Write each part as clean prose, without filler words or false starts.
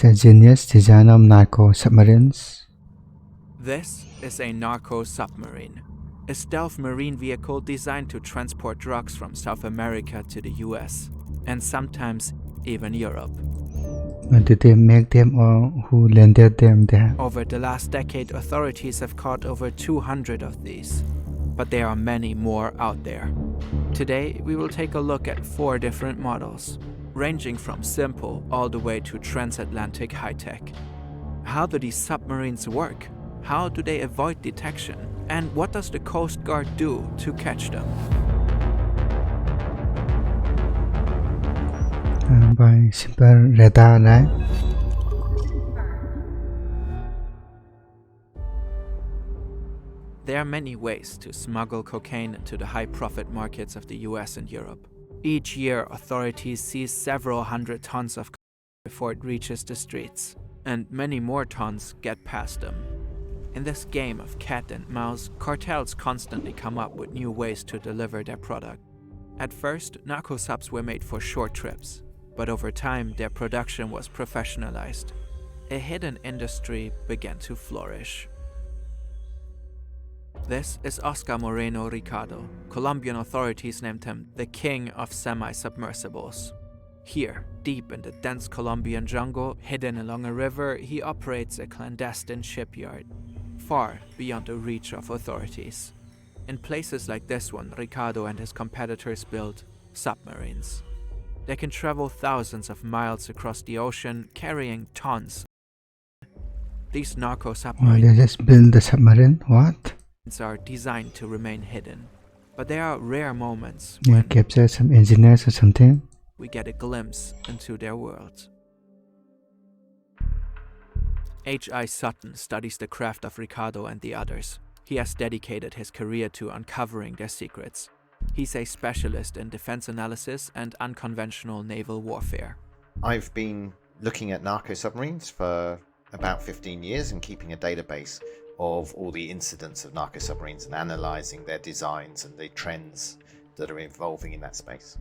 The genius design of narco submarines. This is a narco submarine, a stealth marine vehicle designed to transport drugs from South America to the US, and sometimes even Europe. When did they make them or who landed them there? Over the last decade, authorities have caught over 200 of these, but there are many more out there. Today, we will take a look at 4 different models, ranging from simple all the way to transatlantic high-tech. How do these submarines work? How do they avoid detection? And what does the Coast Guard do to catch them? By simple radar, right? There are many ways to smuggle cocaine into the high-profit markets of the US and Europe. Each year, authorities seize several hundred tons of cocaine before it reaches the streets, and many more tons get past them. In this game of cat and mouse, cartels constantly come up with new ways to deliver their product. At first, narco subs were made for short trips, but over time their production was professionalized. A hidden industry began to flourish. This is Oscar Moreno Ricardo. Colombian authorities named him the king of semi-submersibles. Here, deep in the dense Colombian jungle, hidden along a river, he operates a clandestine shipyard, far beyond the reach of authorities. In places like this one, Ricardo and his competitors build submarines. They can travel thousands of miles across the ocean, carrying tons. These narco submarines They just build the submarine? What? are designed to remain hidden. But there are rare moments They when capture some engineers or something? we get a glimpse into their world. H.I. Sutton studies the craft of Ricardo and the others. He has dedicated his career to uncovering their secrets. He's a specialist in defense analysis and unconventional naval warfare. I've been looking at narco submarines for about 15 years and keeping a database of all the incidents of narco submarines and analyzing their designs and the trends that are evolving in that space.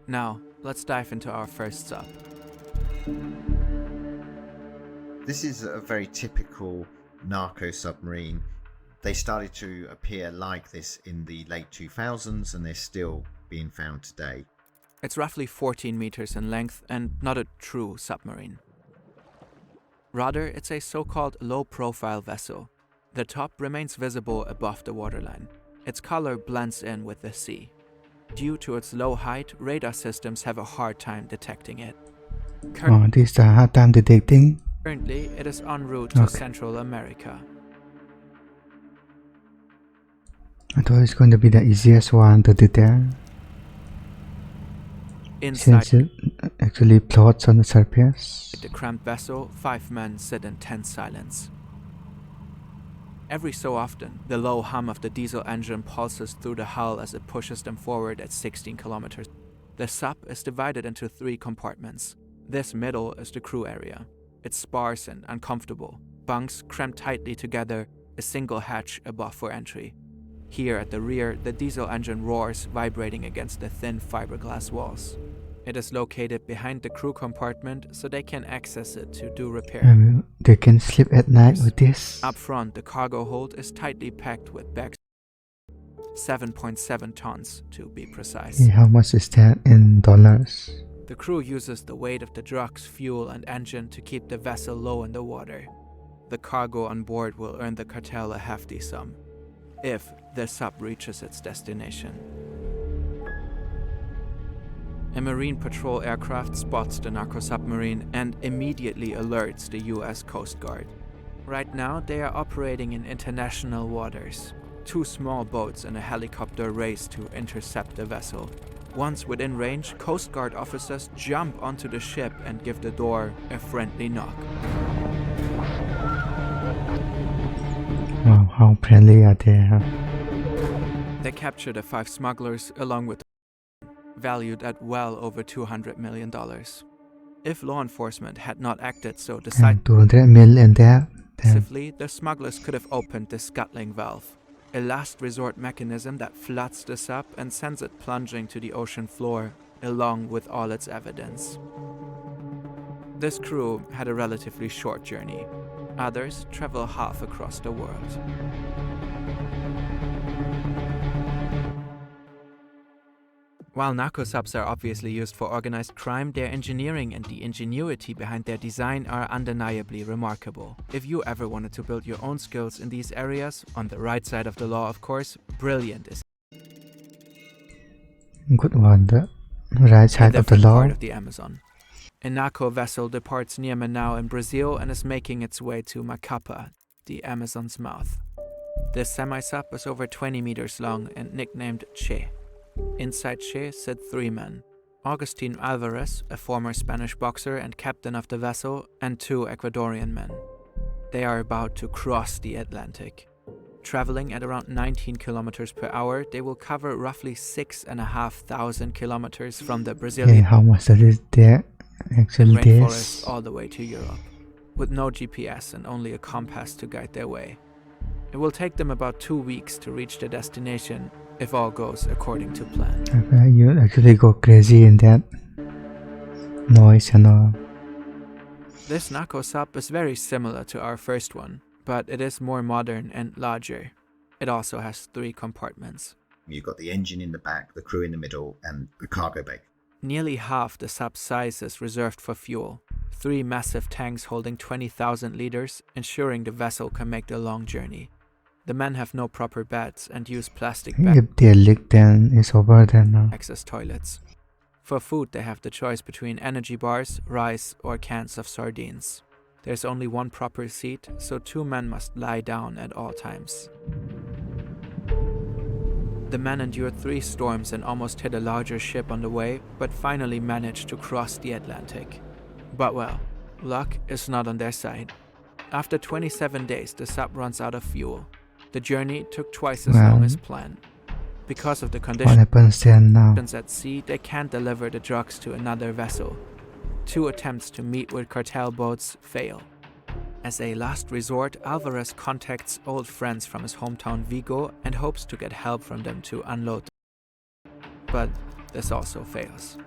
Now, let's dive into our first sub. This is a very typical narco submarine. They started to appear like this in the late 2000s and they're still being found today. It's roughly 14 meters in length and not a true submarine. Rather, it's a so-called low-profile vessel. The top remains visible above the waterline. Its color blends in with the sea. Due to its low height, radar systems have a hard time detecting it. This is the hard time detecting. Currently, it is en route to Okay. Central America. I thought it's going to be the easiest one to detect, Inside since it actually floats on the surface. the cramped vessel, 5 men sit in tense silence. Every so often, the low hum of the diesel engine pulses through the hull as it pushes them forward at 16 kilometers. The sub is divided into 3 compartments. This middle is the crew area. It's sparse and uncomfortable. Bunks cramped tightly together, a single hatch above for entry. Here at the rear, the diesel engine roars, vibrating against the thin fiberglass walls. It is located behind the crew compartment so they can access it to do repair. They can sleep at night with this. Up front, the cargo hold is tightly packed with bags, 7.7 tons to be precise. How much is that in dollars? The crew uses the weight of the drugs, fuel, and engine to keep the vessel low in the water. The cargo on board will earn the cartel a hefty sum, if the sub reaches its destination. A Marine patrol aircraft spots the narco submarine and immediately alerts the US Coast Guard. Right now, they are operating in international waters. 2 small boats and a helicopter race to intercept the vessel. Once within range, Coast Guard officers jump onto the ship and give the door a friendly knock. Wow, how friendly are they? Huh? They capture the 5 smugglers along with valued at well over $200 million. If law enforcement had not acted so And 200 million there. decisively, the smugglers could have opened the scuttling valve, a last resort mechanism that floods the sub and sends it plunging to the ocean floor, along with all its evidence. This crew had a relatively short journey. Others travel half across the world. While narco subs are obviously used for organized crime, their engineering and the ingenuity behind their design are undeniably remarkable. If you ever wanted to build your own skills in these areas, on the right side of the law of course, brilliant is Good one, the right a side of the different law. part of the Amazon. A narco vessel departs near Manaus in Brazil and is making its way to Macapa, the Amazon's mouth. This semi-sub is over 20 meters long and nicknamed Che. Inside Che sit 3 men: Agustin Alvarez, a former Spanish boxer and captain of the vessel, and 2 Ecuadorian men. They are about to cross the Atlantic. Traveling at around 19 kilometers per hour, they will cover roughly 6,500 kilometers from the Okay, Brazilian how much that is there? Actually, rainforest this. all the way to Europe, with no GPS and only a compass to guide their way. It will take them about 2 weeks to reach their destination, if all goes according to plan. Okay, you actually go crazy in that noise and all. This narco sub is very similar to our first one, but it is more modern and larger. It also has 3 compartments. You've got the engine in the back, the crew in the middle, and the cargo bay. Nearly half the sub's size is reserved for fuel. 3 massive tanks holding 20,000 liters, ensuring the vessel can make the long journey. The men have no proper beds and use plastic If they leak, then it's over then. bags as toilets. For food, they have the choice between energy bars, rice, or cans of sardines. There's only one proper seat, so 2 men must lie down at all times. The men endured 3 storms and almost hit a larger ship on the way, but finally managed to cross the Atlantic. But well, luck is not on their side. After 27 days, the sub runs out of fuel. The journey took twice as long as planned. Because of the What conditions happens then now? at sea, they can't deliver the drugs to another vessel. 2 attempts to meet with cartel boats fail. As a last resort, Alvarez contacts old friends from his hometown Vigo and hopes to get help from them to unload. But this also fails.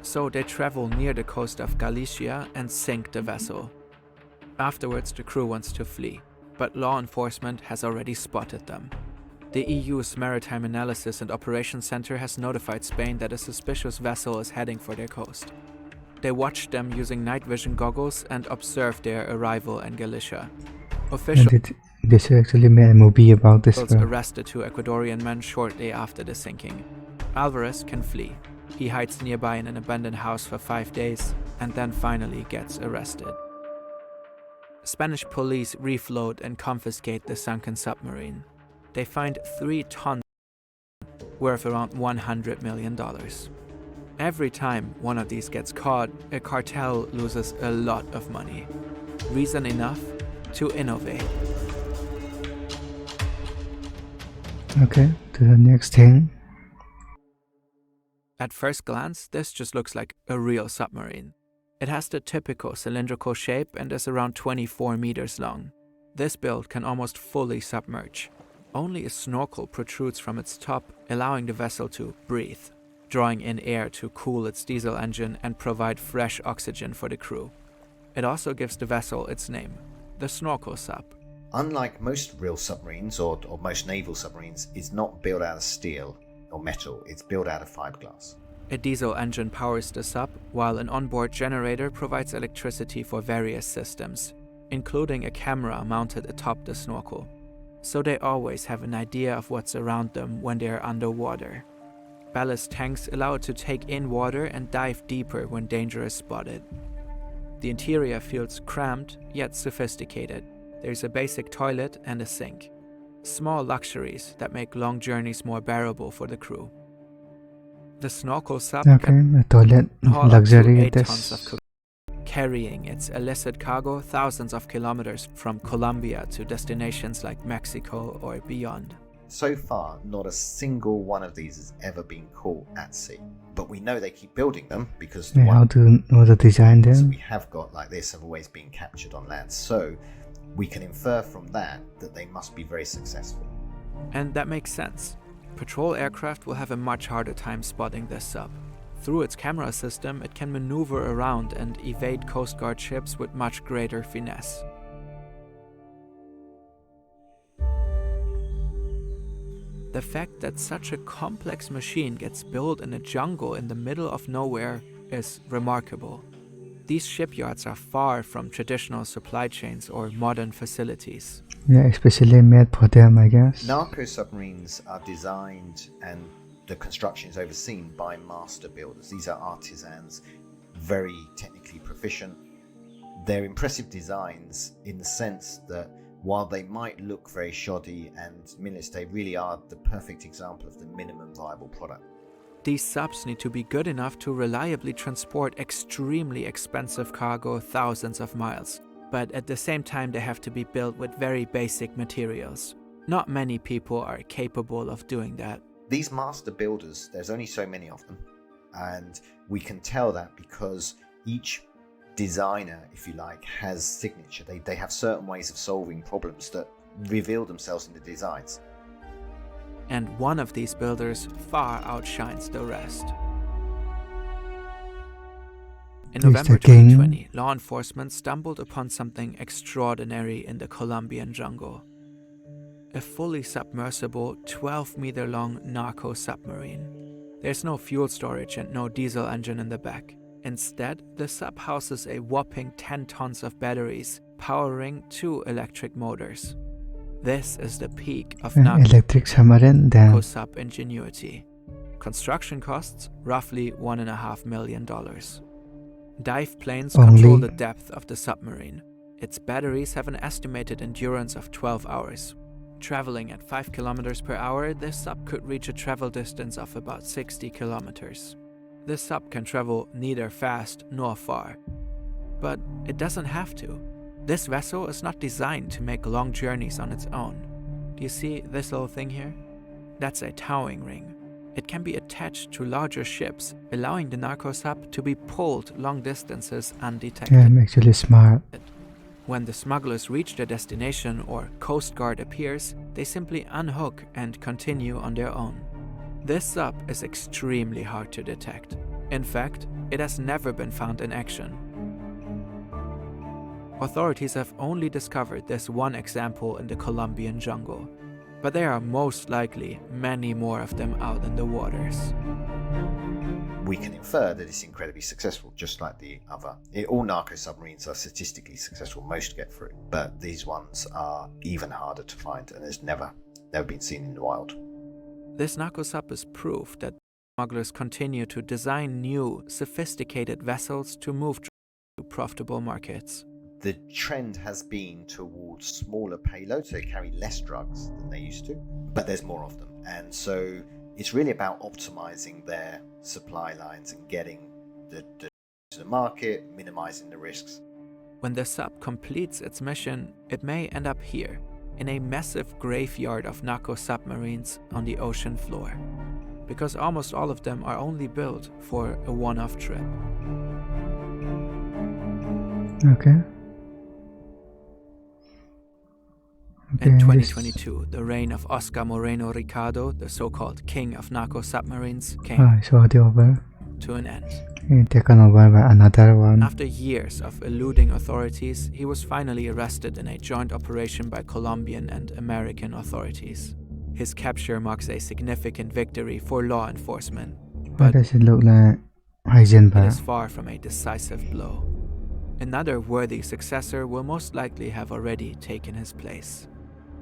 So they travel near the coast of Galicia and sink the vessel. Afterwards, the crew wants to flee, but law enforcement has already spotted them. The EU's Maritime Analysis and Operations Center has notified Spain that a suspicious vessel is heading for their coast. They watched them using night vision goggles and observed their arrival in Galicia. And Officials this actually made a movie about this. arrested 2 Ecuadorian men shortly after the sinking. Alvarez can flee. He hides nearby in an abandoned house for 5 days and then finally gets arrested. Spanish police refloat and confiscate the sunken submarine. They find 3 tons worth around $100 million. Every time one of these gets caught, a cartel loses a lot of money. Reason enough to innovate. Okay, to the next thing. At first glance, this just looks like a real submarine. It has the typical cylindrical shape and is around 24 meters long. This build can almost fully submerge. Only a snorkel protrudes from its top, allowing the vessel to breathe, drawing in air to cool its diesel engine and provide fresh oxygen for the crew. It also gives the vessel its name, the snorkel sub. Unlike most real submarines, or most naval submarines, it's not built out of steel or metal, it's built out of fiberglass. A diesel engine powers the sub, while an onboard generator provides electricity for various systems, including a camera mounted atop the snorkel. So they always have an idea of what's around them when they are underwater. Ballast tanks allow it to take in water and dive deeper when danger is spotted. The interior feels cramped, yet sophisticated. There's a basic toilet and a sink. Small luxuries that make long journeys more bearable for the crew. The snorkel sub Okay, a toilet, haul up to luxury 8 it tons of is. carrying its illicit cargo thousands of kilometers from Colombia to destinations like Mexico or beyond. So far, not a single one of these has ever been caught at sea. But we know they keep building them because the Yeah, how ones to know the design we then? have got like this have always been captured on land. So we can infer from that that they must be very successful. And that makes sense. Patrol aircraft will have a much harder time spotting this sub. Through its camera system, it can maneuver around and evade Coast Guard ships with much greater finesse. The fact that such a complex machine gets built in a jungle in the middle of nowhere is remarkable. These shipyards are far from traditional supply chains or modern facilities. Yeah, especially made for them, I guess. Narco submarines are designed and the construction is overseen by master builders. These are artisans, very technically proficient. They're impressive designs in the sense that while they might look very shoddy and minimalist, they really are the perfect example of the minimum viable product. These subs need to be good enough to reliably transport extremely expensive cargo thousands of miles, but at the same time they have to be built with very basic materials. Not many people are capable of doing that. These master builders, there's only so many of them, and we can tell that because each designer, if you like, has signature. They have certain ways of solving problems that reveal themselves in the designs. And one of these builders far outshines the rest. In November 2020, law enforcement stumbled upon something extraordinary in the Colombian jungle. A fully submersible, 12-meter-long narco submarine. There's no fuel storage and no diesel engine in the back. Instead, the sub houses a whopping 10 tons of batteries, powering 2 electric motors. This is the peak of electric submarine narco sub ingenuity. Construction costs roughly $1.5 million. Dive planes control the depth of the submarine. Its batteries have an estimated endurance of 12 hours. Traveling at 5 kilometers per hour, this sub could reach a travel distance of about 60 kilometers. This sub can travel neither fast nor far. But it doesn't have to. This vessel is not designed to make long journeys on its own. Do you see this little thing here? That's a towing ring. It can be attached to larger ships, allowing the narco sub to be pulled long distances undetected. Yeah, I'm actually smart. When the smugglers reach their destination or Coast Guard appears, they simply unhook and continue on their own. This sub is extremely hard to detect. In fact, it has never been found in action. Authorities have only discovered this one example in the Colombian jungle, but there are most likely many more of them out in the waters. We can infer that it's incredibly successful, just like the other. All narco submarines are statistically successful, most get through, but these ones are even harder to find and has never been seen in the wild. This narco sub is proof that smugglers continue to design new, sophisticated vessels to move to profitable markets. The trend has been towards smaller payloads, so they carry less drugs than they used to, but there's more of them. And so it's really about optimizing their supply lines and getting to the market, minimizing the risks. When the sub completes its mission, it may end up here, in a massive graveyard of narco submarines on the ocean floor, because almost all of them are only built for a one-off trip. Okay. In 2022, the reign of Oscar Moreno Ricardo, the so-called king of narco submarines, came to an end. Taken over by another one. After years of eluding authorities, he was finally arrested in a joint operation by Colombian and American authorities. His capture marks a significant victory for law enforcement, but does it look like it is far from a decisive blow. Another worthy successor will most likely have already taken his place.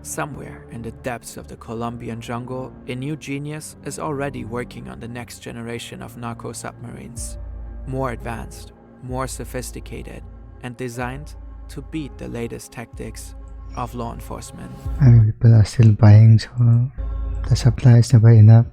Somewhere in the depths of the Colombian jungle, a new genius is already working on the next generation of narco submarines. More advanced, more sophisticated, and designed to beat the latest tactics of law enforcement. I mean, people are still buying, so the supply is never enough.